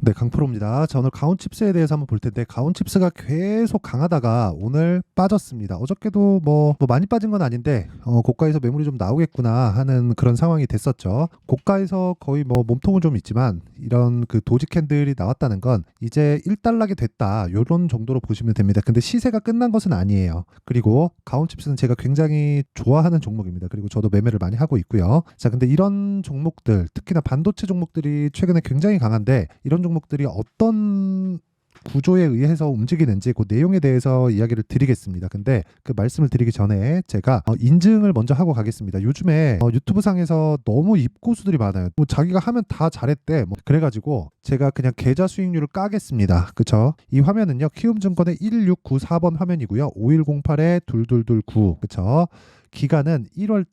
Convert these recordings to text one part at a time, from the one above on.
네, 강프로입니다. 자, 오늘 가온칩스에 대해서 한번 볼 텐데, 가온칩스가 계속 강하다가 오늘 빠졌습니다. 어저께도 뭐 많이 빠진 건 아닌데, 고가에서 매물이 좀 나오겠구나 하는 그런 상황이 됐었죠. 고가에서 거의 뭐 몸통은 좀 있지만, 이런 그 도지 캔들이 나왔다는 건 이제 1달러게 됐다. 요런 정도로 보시면 됩니다. 근데 시세가 끝난 것은 아니에요. 그리고 가온칩스는 제가 굉장히 좋아하는 종목입니다. 그리고 저도 매매를 많이 하고 있고요. 자, 근데 이런 종목들, 특히나 반도체 종목들이 최근에 굉장히 강한데, 이런 종목들이 어떤 구조에 의해서 움직이는지 그 내용에 대해서 이야기를 드리겠습니다. 근데 그 말씀을 드리기 전에 제가 인증을 먼저 하고 가겠습니다. 요즘에 유튜브 상에서 너무 입고수들이 많아요. 뭐 자기가 하면 다 잘했대. 뭐 그래가지고 제가 그냥 계좌 수익률을 까겠습니다. 그쵸? 이 화면은요, 키움증권의 1694번 화면이고요. 5108에 2229. 그쵸? 기간은 1월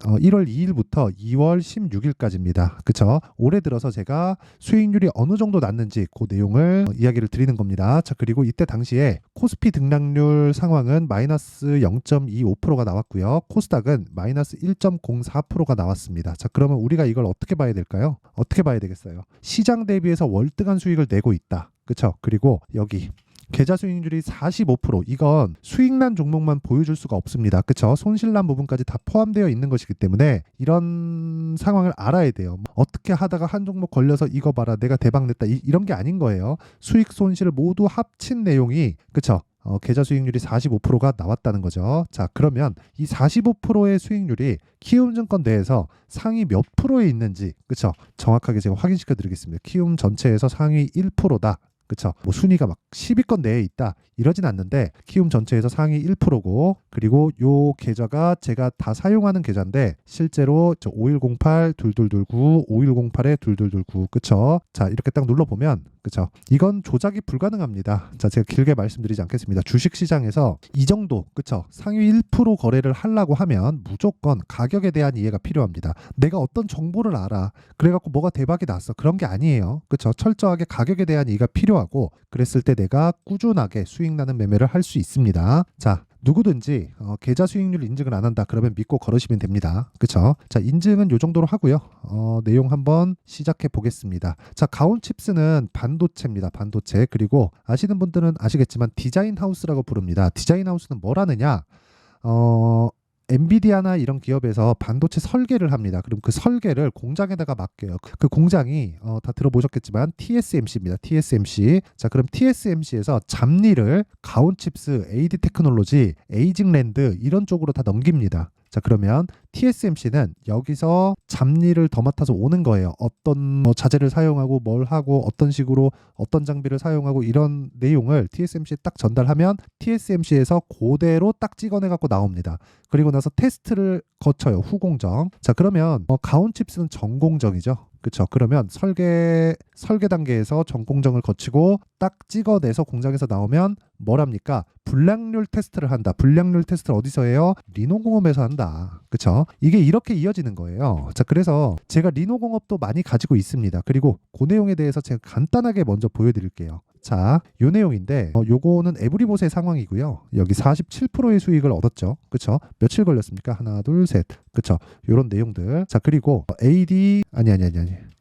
2일부터 2월 16일까지입니다. 그쵸? 올해 들어서 제가 수익률이 어느 정도 났는지 그 내용을 이야기를 드리는 겁니다. 자, 그리고 이때 당시에 코스피 등락률 상황은 마이너스 0.25%가 나왔고요. 코스닥은 마이너스 1.04%가 나왔습니다. 자, 그러면 우리가 이걸 어떻게 봐야 될까요? 어떻게 봐야 되겠어요? 시장 대비해서 월등한 수익을 내고 있다. 그쵸? 그리고 여기 계좌 수익률이 45%. 이건 수익난 종목만 보여줄 수가 없습니다. 그쵸? 손실난 부분까지 다 포함되어 있는 것이기 때문에 이런 상황을 알아야 돼요. 어떻게 하다가 한 종목 걸려서 이거 봐라 내가 대박 냈다 이런 게 아닌 거예요. 수익 손실을 모두 합친 내용이, 그쵸? 계좌 수익률이 45%가 나왔다는 거죠. 자, 그러면 이 45%의 수익률이 키움증권 내에서 상위 몇 프로에 있는지, 그쵸? 정확하게 제가 확인시켜 드리겠습니다. 키움 전체에서 상위 1%다. 그쵸? 뭐 순위가 막 10위권 내에 있다 이러진 않는데 키움 전체에서 상위 1%고, 그리고 요 계좌가 제가 다 사용하는 계좌인데 실제로 5108 2229 5108에 2229. 그쵸? 자, 이렇게 딱 눌러보면, 그쵸? 이건 조작이 불가능합니다. 자, 제가 길게 말씀드리지 않겠습니다. 주식시장에서 이 정도, 그쵸? 상위 1% 거래를 하려고 하면 무조건 가격에 대한 이해가 필요합니다. 내가 어떤 정보를 알아, 그래갖고 뭐가 대박이 났어, 그런 게 아니에요. 그쵸? 철저하게 가격에 대한 이해가 필요하고, 그랬을 때 내가 꾸준하게 수익 나는 매매를 할 수 있습니다. 자, 누구든지 계좌 수익률 인증을 안 한다 그러면 믿고 걸으시면 됩니다. 그쵸? 자, 인증은 요 정도로 하고요. 내용 한번 시작해 보겠습니다. 자, 가온칩스는 반도체입니다. 반도체. 그리고 아시는 분들은 아시겠지만 디자인 하우스라고 부릅니다. 디자인 하우스는 뭘 하느냐? 엔비디아나 이런 기업에서 반도체 설계를 합니다. 그럼 그 설계를 공장에다가 맡겨요. 그 공장이 다 들어보셨겠지만 TSMC입니다. TSMC. 자, 그럼 TSMC에서 잡일을 가온칩스, AD 테크놀로지, 에이징랜드 이런 쪽으로 다 넘깁니다. 자, 그러면 TSMC는 여기서 잡일을 더 맡아서 오는 거예요. 어떤 자재를 사용하고 뭘 하고 어떤 식으로 어떤 장비를 사용하고 이런 내용을 TSMC에 딱 전달하면 TSMC에서 그대로 딱 찍어내 갖고 나옵니다. 그리고 나서 테스트를 거쳐요. 후공정. 자, 그러면 가온칩스는 전공정이죠. 그렇죠. 그러면 설계 단계에서 전공정을 거치고 딱 찍어내서 공장에서 나오면 뭐랍니까? 불량률 테스트를 한다. 불량률 테스트를 어디서 해요? 리노공업에서 한다. 그렇죠? 이게 이렇게 이어지는 거예요. 자, 그래서 제가 리노공업도 많이 가지고 있습니다. 그리고 그 내용에 대해서 제가 간단하게 먼저 보여드릴게요. 자, 요 내용인데 요거는 에브리봇의 상황이고요. 여기 47%의 수익을 얻었죠. 그쵸? 며칠 걸렸습니까? 하나, 둘, 셋. 그쵸? 요런 내용들. 자, 그리고 AD 아니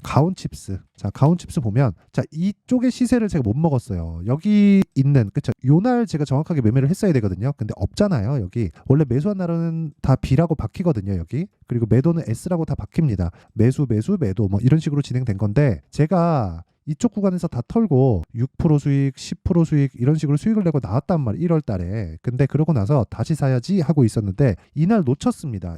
가온칩스. 자, 가온칩스 보면, 자, 이쪽의 시세를 제가 못 먹었어요. 여기 있는, 그쵸? 요날 제가 정확하게 매매를 했어야 되거든요. 근데 없잖아요. 여기 원래 매수한 날은 다 B라고 바뀌거든요. 여기. 그리고 매도는 S라고 다 바뀝니다. 매수 매도 뭐 이런 식으로 진행된 건데, 제가 이쪽 구간에서 다 털고 6% 수익, 10% 수익 이런 식으로 수익을 내고 나왔단 말이에요. 1월 달에. 근데 그러고 나서 다시 사야지 하고 있었는데 이날 놓쳤습니다.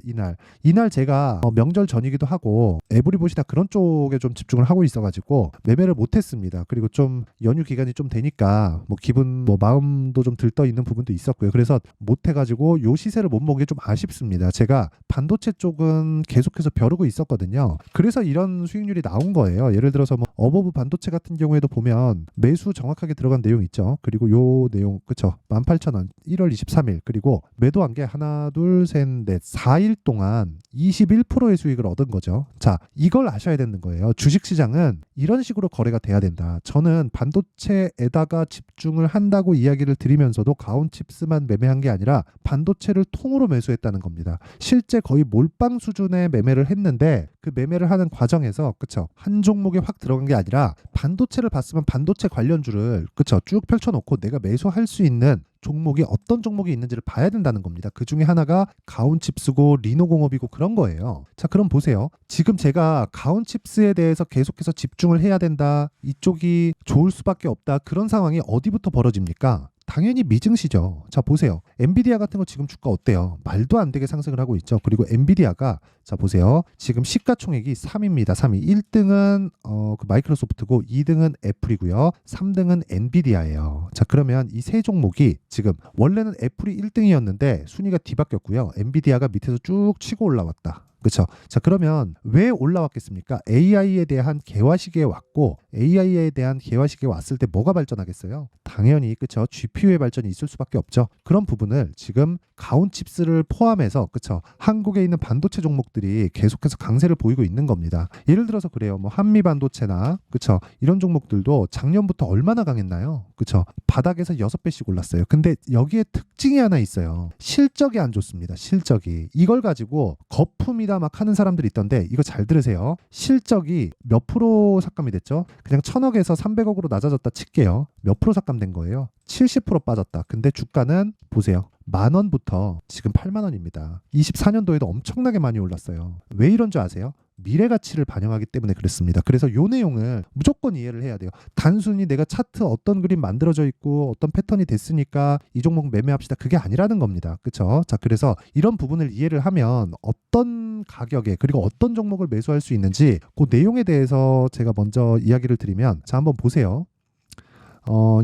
이날 제가 명절 전이기도 하고 에브리봇이나 그런 쪽에 좀 집중을 하고 있어가지고 매매를 못했습니다. 그리고 좀 연휴 기간이 좀 되니까 뭐 기분 마음도 좀 들떠 있는 부분도 있었고요. 그래서 못해가지고 요 시세를 못 먹기 좀 아쉽습니다. 제가 반도체 쪽은 계속해서 벼르고 있었거든요. 그래서 이런 수익률이 나온 거예요. 예를 들어서 뭐 어버브 반도체 같은 경우에도 보면 매수 정확하게 들어간 내용 있죠. 그리고 요 내용, 그쵸? 18,000원 1월 23일. 그리고 매도한 게 하나, 둘, 셋, 넷 4일 동안 21%의 수익을 얻은 거죠. 자, 이걸 아셔야 되는 거예요. 주식시장은 이런 식으로 거래가 돼야 된다. 저는 반도체에다가 집중을 한다고 이야기를 드리면서도 가온칩스만 매매한 게 아니라 반도체를 통으로 매수했다는 겁니다. 실제 거의 몰빵 수준의 매매를 했는데 그 매매를 하는 과정에서 그쵸, 한 종목에 확 들어간 게 아니라 반도체를 봤으면 반도체 관련주를 그쵸, 쭉 펼쳐놓고 내가 매수할 수 있는 종목이 어떤 종목이 있는지를 봐야 된다는 겁니다. 그 중에 하나가 가온칩스고 리노공업이고 그런 거예요. 자, 그럼 보세요. 지금 제가 가온칩스에 대해서 계속해서 집중을 해야 된다, 이쪽이 좋을 수밖에 없다, 그런 상황이 어디부터 벌어집니까? 당연히 미증시죠. 자, 보세요. 엔비디아 같은 거 지금 주가 어때요? 말도 안 되게 상승을 하고 있죠. 그리고 엔비디아가 자, 보세요. 지금 시가총액이 3위입니다. 3위. 1등은 그 마이크로소프트고 2등은 애플이고요. 3등은 엔비디아예요. 자, 그러면 이 세 종목이 지금 원래는 애플이 1등이었는데 순위가 뒤바뀌었고요. 엔비디아가 밑에서 쭉 치고 올라왔다. 그렇죠. 자, 그러면 왜 올라왔겠습니까? AI에 대한 개화시기에 왔고 AI에 대한 개화시기에 왔을 때 뭐가 발전하겠어요? 당연히 그렇죠. GPU의 발전이 있을 수밖에 없죠. 그런 부분을 지금 가온칩스를 포함해서 그렇죠. 한국에 있는 반도체 종목들이 계속해서 강세를 보이고 있는 겁니다. 예를 들어서 그래요. 뭐 한미반도체나 그렇죠. 이런 종목들도 작년부터 얼마나 강했나요? 그렇죠. 바닥에서 6배씩 올랐어요. 근데 여기에 특징이 하나 있어요. 실적이 안 좋습니다. 실적이. 이걸 가지고 거품이다 막 하는 사람들이 있던데 이거 잘 들으세요. 실적이 몇 프로 삭감이 됐죠? 그냥 1000억에서 300억으로 낮아졌다 칠게요. 몇 프로 삭감된 거예요? 70% 빠졌다. 근데 주가는 보세요. 10,000원부터 지금 80,000원입니다. 24년도에도 엄청나게 많이 올랐어요. 왜 이런 줄 아세요? 미래 가치를 반영하기 때문에 그렇습니다. 그래서 요 내용을 무조건 이해를 해야 돼요. 단순히 내가 차트 어떤 그림 만들어져 있고 어떤 패턴이 됐으니까 이 종목 매매합시다. 그게 아니라는 겁니다. 그렇죠? 자, 그래서 이런 부분을 이해를 하면 어떤 가격에 그리고 어떤 종목을 매수할 수 있는지 그 내용에 대해서 제가 먼저 이야기를 드리면 자, 한번 보세요.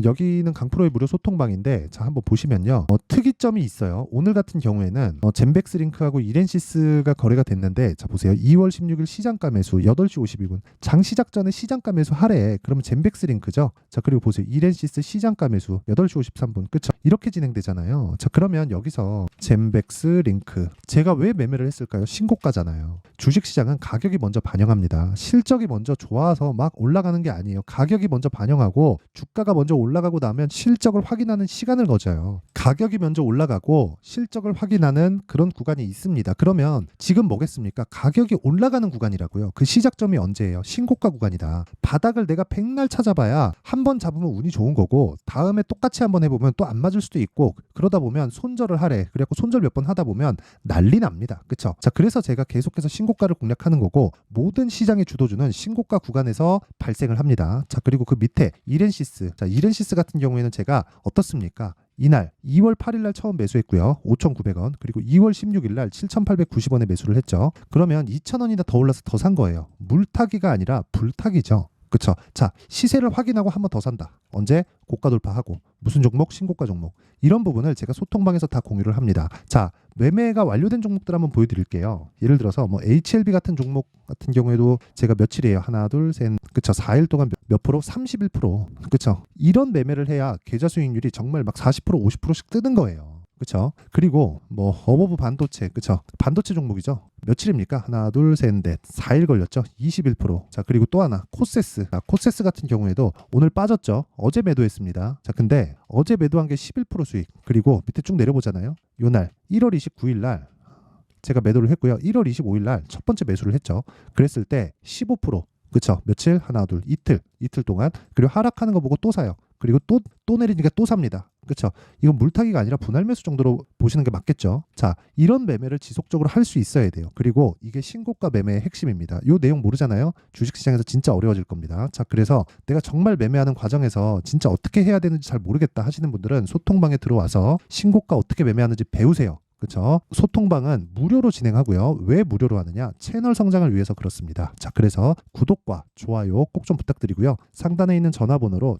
여기는 강프로의 무료 소통방인데 자, 한번 보시면요. 특이점이 있어요. 오늘 같은 경우에는 젠백스링크하고 이렌시스가 거래가 됐는데 자, 보세요. 2월 16일 시장가 매수 8시 52분. 장 시작 전에 시장가 매수 하래. 그러면 젠백스링크죠. 자, 그리고 보세요. 이렌시스 시장가 매수 8시 53분. 그쵸? 이렇게 진행되잖아요. 자, 그러면 여기서 젠백스링크 제가 왜 매매를 했을까요? 신고가잖아요. 주식시장은 가격이 먼저 반영합니다. 실적이 먼저 좋아서 막 올라가는 게 아니에요. 가격이 먼저 반영하고 주가가 먼저 올라가고 나면 실적을 확인하는 시간을 거져요. 가격이 먼저 올라가고 실적을 확인하는 그런 구간이 있습니다. 그러면 지금 뭐겠습니까? 가격이 올라가는 구간이라고요. 그 시작점이 언제예요? 신고가 구간이다. 바닥을 내가 백날 찾아봐야 한 번 잡으면 운이 좋은 거고 다음에 똑같이 한번 해보면 또 안 맞을 수도 있고 그러다 보면 손절을 하래. 그래갖고 손절 몇 번 하다 보면 난리 납니다. 그쵸? 자, 그래서 제가 계속해서 신고가를 공략하는 거고 모든 시장의 주도주는 신고가 구간에서 발생을 합니다. 자, 그리고 그 밑에 이렌시스. 자, 이렌시스 같은 경우에는 제가 어떻습니까? 이날 2월 8일 날 처음 매수했고요. 5,900원. 그리고 2월 16일 날 7,890원에 매수를 했죠. 그러면 2,000원이나 더 올라서 더 산 거예요. 물타기가 아니라 불타기죠. 그쵸? 자, 시세를 확인하고 한 번 더 산다. 언제? 고가 돌파하고 무슨 종목? 신고가 종목. 이런 부분을 제가 소통방에서 다 공유를 합니다. 자, 매매가 완료된 종목들 한번 보여드릴게요. 예를 들어서 뭐 HLB 같은 종목 같은 경우에도 제가 며칠이에요? 하나, 둘, 셋. 그쵸? 4일 동안 몇 프로? 31%. 그쵸? 이런 매매를 해야 계좌 수익률이 정말 막 40%, 50%씩 뜨는 거예요. 그쵸? 그리고 뭐 어버브 반도체, 그쵸? 반도체 종목이죠. 며칠입니까? 하나, 둘, 셋, 넷. 4일 걸렸죠? 21%. 자, 그리고 또 하나 코세스. 자, 코세스 같은 경우에도 오늘 빠졌죠? 어제 매도했습니다. 자, 근데 어제 매도한 게 11% 수익. 그리고 밑에 쭉 내려보잖아요. 요날 1월 29일 날 제가 매도를 했고요. 1월 25일 날 첫 번째 매수를 했죠. 그랬을 때 15%. 그쵸? 며칠? 하나, 둘, 이틀 동안. 그리고 하락하는 거 보고 또 사요. 그리고 또 내리니까 또 삽니다. 그쵸? 이건 물타기가 아니라 분할 매수 정도로 보시는 게 맞겠죠? 자, 이런 매매를 지속적으로 할 수 있어야 돼요. 그리고 이게 신고가 매매의 핵심입니다. 이 내용 모르잖아요? 주식시장에서 진짜 어려워질 겁니다. 자, 그래서 내가 정말 매매하는 과정에서 진짜 어떻게 해야 되는지 잘 모르겠다 하시는 분들은 소통방에 들어와서 신고가 어떻게 매매하는지 배우세요. 그렇죠? 소통방은 무료로 진행하고요. 왜 무료로 하느냐? 채널 성장을 위해서 그렇습니다. 자, 그래서 구독과 좋아요 꼭 좀 부탁드리고요. 상단에 있는 전화번호로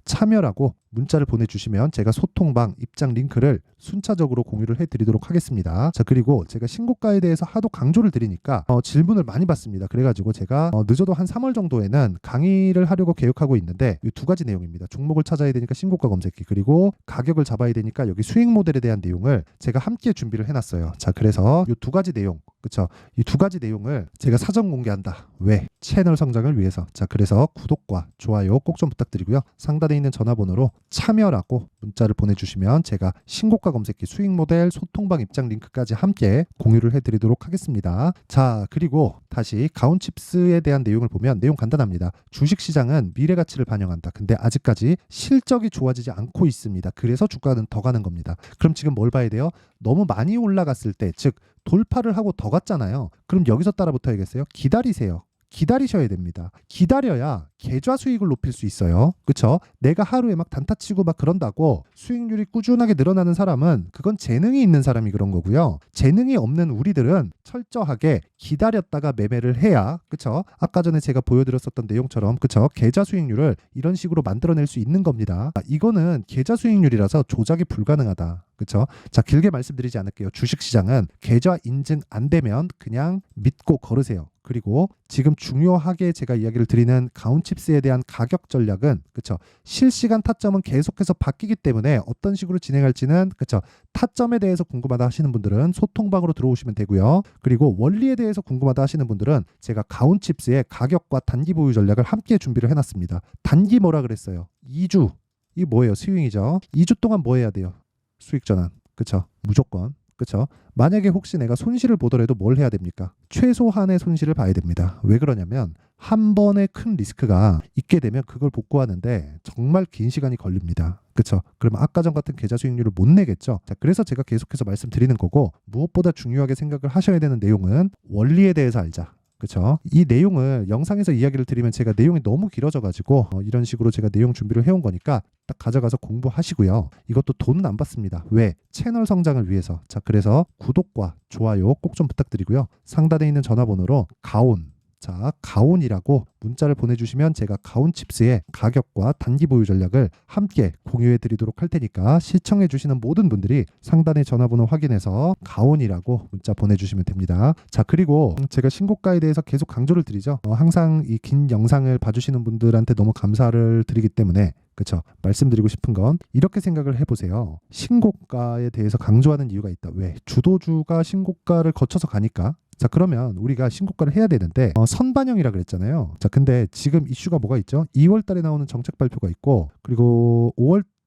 참여라고 문자를 보내주시면 제가 소통방 입장 링크를 순차적으로 공유를 해드리도록 하겠습니다. 자, 그리고 제가 신고가에 대해서 하도 강조를 드리니까 질문을 많이 받습니다. 그래가지고 제가 늦어도 한 3월 정도에는 강의를 하려고 계획하고 있는데 이 두 가지 내용입니다. 종목을 찾아야 되니까 신고가 검색기, 그리고 가격을 잡아야 되니까 여기 수익 모델에 대한 내용을 제가 함께 준비를 해놨어요. 자, 그래서 이 두 가지 내용, 그쵸? 이 두 가지 내용을 제가 사전 공개한다. 왜? 채널 성장을 위해서. 자, 그래서 구독과 좋아요 꼭 좀 부탁드리고요. 상단에 있는 전화번호로 참여라고 문자를 보내주시면 제가 신고가 검색기, 수익 모델, 소통방 입장 링크까지 함께 공유를 해드리도록 하겠습니다. 자, 그리고 다시 가온칩스에 대한 내용을 보면 내용 간단합니다. 주식시장은 미래 가치를 반영한다. 근데 아직까지 실적이 좋아지지 않고 있습니다. 그래서 주가는 더 가는 겁니다. 그럼 지금 뭘 봐야 돼요? 너무 많이 올라갔을 때, 즉 돌파를 하고 더 갔잖아요. 그럼 여기서 따라붙어야겠어요? 기다리세요. 기다리셔야 됩니다. 기다려야 계좌 수익을 높일 수 있어요. 그쵸? 내가 하루에 막 단타 치고 막 그런다고 수익률이 꾸준하게 늘어나는 사람은 그건 재능이 있는 사람이 그런 거고요. 재능이 없는 우리들은 철저하게 기다렸다가 매매를 해야, 그쵸? 아까 전에 제가 보여드렸었던 내용처럼, 그쵸? 계좌 수익률을 이런 식으로 만들어낼 수 있는 겁니다. 이거는 계좌 수익률이라서 조작이 불가능하다. 그쵸? 자, 길게 말씀드리지 않을게요. 주식시장은 계좌 인증 안 되면 그냥 믿고 걸으세요. 그리고 지금 중요하게 제가 이야기를 드리는 가온칩스에 대한 가격 전략은, 그쵸? 실시간 타점은 계속해서 바뀌기 때문에 어떤 식으로 진행할지는, 그쵸? 타점에 대해서 궁금하다 하시는 분들은 소통방으로 들어오시면 되고요. 그리고 원리에 대해서 궁금하다 하시는 분들은 제가 가온칩스의 가격과 단기 보유 전략을 함께 준비를 해놨습니다. 단기 뭐라 그랬어요? 2주. 이 뭐예요? 스윙이죠. 2주 동안 뭐 해야 돼요? 수익 전환. 그쵸? 무조건. 그쵸? 만약에 혹시 내가 손실을 보더라도 뭘 해야 됩니까? 최소한의 손실을 봐야 됩니다. 왜 그러냐면 한 번의 큰 리스크가 있게 되면 그걸 복구하는데 정말 긴 시간이 걸립니다. 그쵸? 그러면 아까 전 같은 계좌 수익률을 못 내겠죠? 자, 그래서 제가 계속해서 말씀드리는 거고, 무엇보다 중요하게 생각을 하셔야 되는 내용은 원리에 대해서 알자. 그쵸? 이 내용을 영상에서 이야기를 드리면 제가 내용이 너무 길어져가지고 이런 식으로 제가 내용 준비를 해온 거니까 딱 가져가서 공부하시고요. 이것도 돈은 안 받습니다. 왜? 채널 성장을 위해서. 자, 그래서 구독과 좋아요 꼭 좀 부탁드리고요. 상단에 있는 전화번호로 가온, 자, 가온이라고 문자를 보내주시면 제가 가온칩스의 가격과 단기 보유 전략을 함께 공유해 드리도록 할 테니까 시청해 주시는 모든 분들이 상단의 전화번호 확인해서 가온이라고 문자 보내주시면 됩니다. 자, 그리고 제가 신고가에 대해서 계속 강조를 드리죠. 항상 이 긴 영상을 봐주시는 분들한테 너무 감사를 드리기 때문에, 그쵸? 말씀드리고 싶은 건 이렇게 생각을 해보세요. 신고가에 대해서 강조하는 이유가 있다. 왜? 주도주가 신고가를 거쳐서 가니까. 자, 그러면 우리가 신고가를 해야 되는데 선반영이라 그랬잖아요. 자, 근데 지금 이슈가 뭐가 있죠? 2월 달에 나오는 정책 발표가 있고, 그리고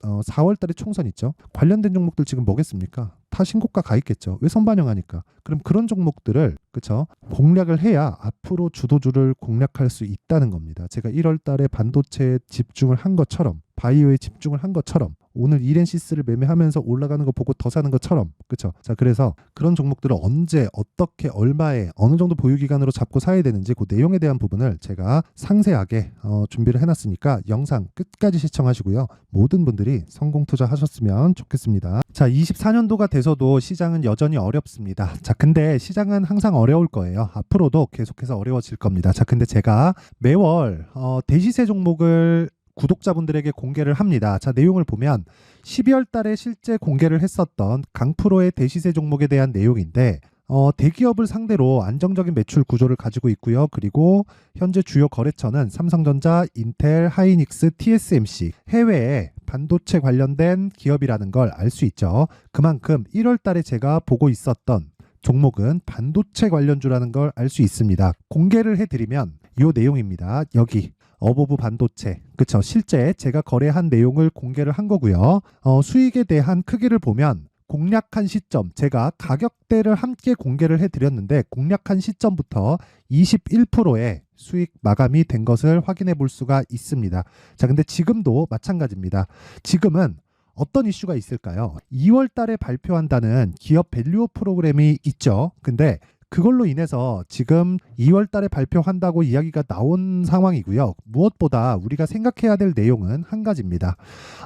4월 달에 총선 있죠. 관련된 종목들 지금 뭐겠습니까? 다 신고가 가 있겠죠. 왜 선반영하니까? 그럼 그런 종목들을, 그쵸? 공략을 해야 앞으로 주도주를 공략할 수 있다는 겁니다. 제가 1월 달에 반도체에 집중을 한 것처럼, 바이오에 집중을 한 것처럼, 오늘 이렌시스를 매매하면서 올라가는 거 보고 더 사는 것처럼, 그쵸? 자, 그래서 그런 종목들을 언제, 어떻게, 얼마에, 어느 정도 보유 기간으로 잡고 사야 되는지 그 내용에 대한 부분을 제가 상세하게 준비를 해놨으니까 영상 끝까지 시청하시고요. 모든 분들이 성공 투자하셨으면 좋겠습니다. 자, 24년도가 돼서도 시장은 여전히 어렵습니다. 자, 근데 시장은 항상 어려울 거예요. 앞으로도 계속해서 어려워질 겁니다. 자, 근데 제가 매월 대시세 종목을 구독자분들에게 공개를 합니다. 자, 내용을 보면 12월 달에 실제 공개를 했었던 강프로의 대시세 종목에 대한 내용인데, 대기업을 상대로 안정적인 매출 구조를 가지고 있고요. 그리고 현재 주요 거래처는 삼성전자, 인텔, 하이닉스, TSMC, 해외에 반도체 관련된 기업이라는 걸 알 수 있죠. 그만큼 1월 달에 제가 보고 있었던 종목은 반도체 관련주라는 걸 알 수 있습니다. 공개를 해드리면 이 내용입니다. 여기 어보브 반도체, 그쵸? 실제 제가 거래한 내용을 공개를 한 거고요. 수익에 대한 크기를 보면 공략한 시점, 제가 가격대를 함께 공개를 해드렸는데 공략한 시점부터 21%의 수익 마감이 된 것을 확인해 볼 수가 있습니다. 자, 근데 지금도 마찬가지입니다. 지금은 어떤 이슈가 있을까요? 2월 달에 발표한다는 기업 밸류업 프로그램이 있죠. 근데 그걸로 인해서 지금 2월 달에 발표한다고 이야기가 나온 상황이고요. 무엇보다 우리가 생각해야 될 내용은 한 가지입니다.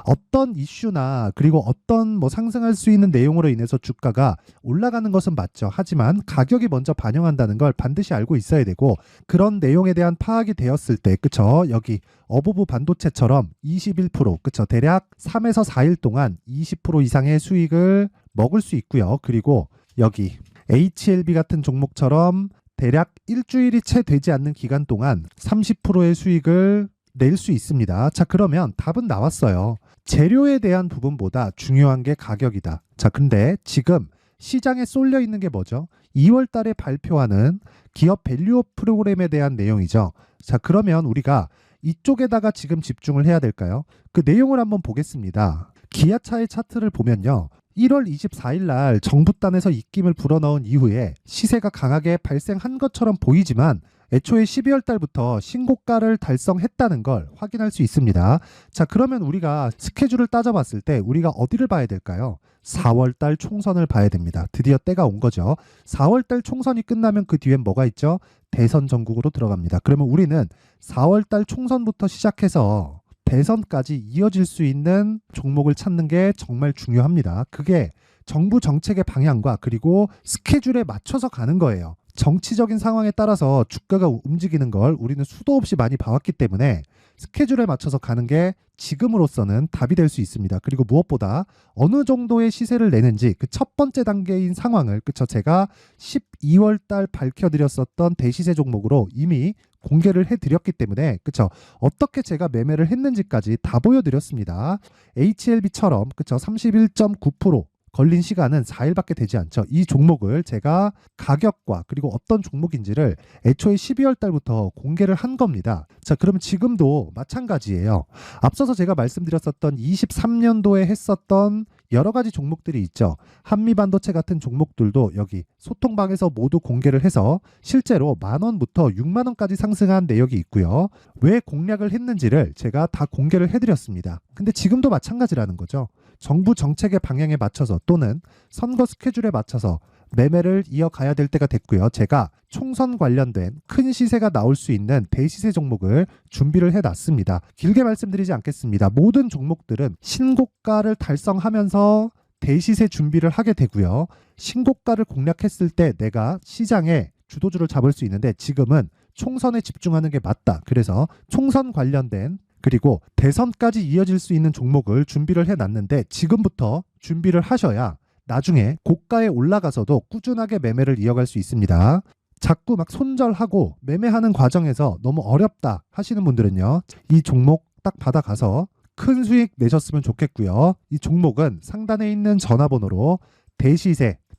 어떤 이슈나 그리고 어떤 뭐 상승할 수 있는 내용으로 인해서 주가가 올라가는 것은 맞죠. 하지만 가격이 먼저 반영한다는 걸 반드시 알고 있어야 되고, 그런 내용에 대한 파악이 되었을 때, 그쵸? 여기 어부부 반도체처럼 21%, 그쵸? 대략 3에서 4일 동안 20% 이상의 수익을 먹을 수 있고요. 그리고 여기 HLB 같은 종목처럼 대략 일주일이 채 되지 않는 기간 동안 30%의 수익을 낼 수 있습니다. 자, 그러면 답은 나왔어요. 재료에 대한 부분보다 중요한 게 가격이다. 자, 근데 지금 시장에 쏠려 있는 게 뭐죠? 2월 달에 발표하는 기업 밸류업 프로그램에 대한 내용이죠. 자, 그러면 우리가 이쪽에다가 지금 집중을 해야 될까요? 그 내용을 한번 보겠습니다. 기아차의 차트를 보면요. 1월 24일 날 정부단에서 입김을 불어넣은 이후에 시세가 강하게 발생한 것처럼 보이지만 애초에 12월 달부터 신고가를 달성했다는 걸 확인할 수 있습니다. 자, 그러면 우리가 스케줄을 따져봤을 때 우리가 어디를 봐야 될까요? 4월 달 총선을 봐야 됩니다. 드디어 때가 온 거죠. 4월 달 총선이 끝나면 그 뒤엔 뭐가 있죠? 대선 전국으로 들어갑니다. 그러면 우리는 4월 달 총선부터 시작해서 대선까지 이어질 수 있는 종목을 찾는 게 정말 중요합니다. 그게 정부 정책의 방향과 그리고 스케줄에 맞춰서 가는 거예요. 정치적인 상황에 따라서 주가가 움직이는 걸 우리는 수도 없이 많이 봐왔기 때문에 스케줄에 맞춰서 가는 게 지금으로서는 답이 될 수 있습니다. 그리고 무엇보다 어느 정도의 시세를 내는지 그 첫 번째 단계인 상황을, 그쵸, 제가 12월 달 밝혀드렸었던 대시세 종목으로 이미 공개를 해드렸기 때문에, 그쵸, 어떻게 제가 매매를 했는지까지 다 보여드렸습니다. HLB처럼, 그쵸, 31.9% 걸린 시간은 4일밖에 되지 않죠. 이 종목을 제가 가격과 그리고 어떤 종목인지를 애초에 12월 달부터 공개를 한 겁니다. 자, 그러면 지금도 마찬가지예요. 앞서서 제가 말씀드렸었던 23년도에 했었던 여러 가지 종목들이 있죠. 한미반도체 같은 종목들도 여기 소통방에서 모두 공개를 해서 실제로 10,000원부터 60,000원까지 상승한 내역이 있고요. 왜 공략을 했는지를 제가 다 공개를 해드렸습니다. 근데 지금도 마찬가지라는 거죠. 정부 정책의 방향에 맞춰서 또는 선거 스케줄에 맞춰서 매매를 이어가야 될 때가 됐고요. 제가 총선 관련된 큰 시세가 나올 수 있는 대시세 종목을 준비를 해놨습니다. 길게 말씀드리지 않겠습니다. 모든 종목들은 신고가를 달성하면서 대시세 준비를 하게 되고요. 신고가를 공략했을 때 내가 시장에 주도주를 잡을 수 있는데 지금은 총선에 집중하는 게 맞다. 그래서 총선 관련된 그리고 대선까지 이어질 수 있는 종목을 준비를 해놨는데 지금부터 준비를 하셔야 나중에 고가에 올라가서도 꾸준하게 매매를 이어갈 수 있습니다. 자꾸 막 손절하고 매매하는 과정에서 너무 어렵다 하시는 분들은요. 이 종목 딱 받아가서 큰 수익 내셨으면 좋겠고요. 이 종목은 상단에 있는 전화번호로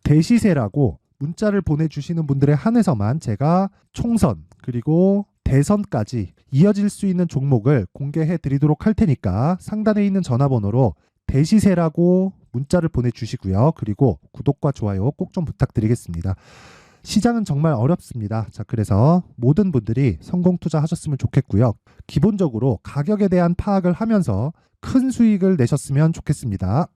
대시세라고 문자를 보내주시는 분들에 한해서만 제가 총선 그리고 대선까지 이어질 수 있는 종목을 공개해 드리도록 할 테니까 상단에 있는 전화번호로 대시세라고 문자를 보내주시고요. 그리고 구독과 좋아요 꼭 좀 부탁드리겠습니다. 시장은 정말 어렵습니다. 자, 그래서 모든 분들이 성공 투자하셨으면 좋겠고요. 기본적으로 가격에 대한 파악을 하면서 큰 수익을 내셨으면 좋겠습니다.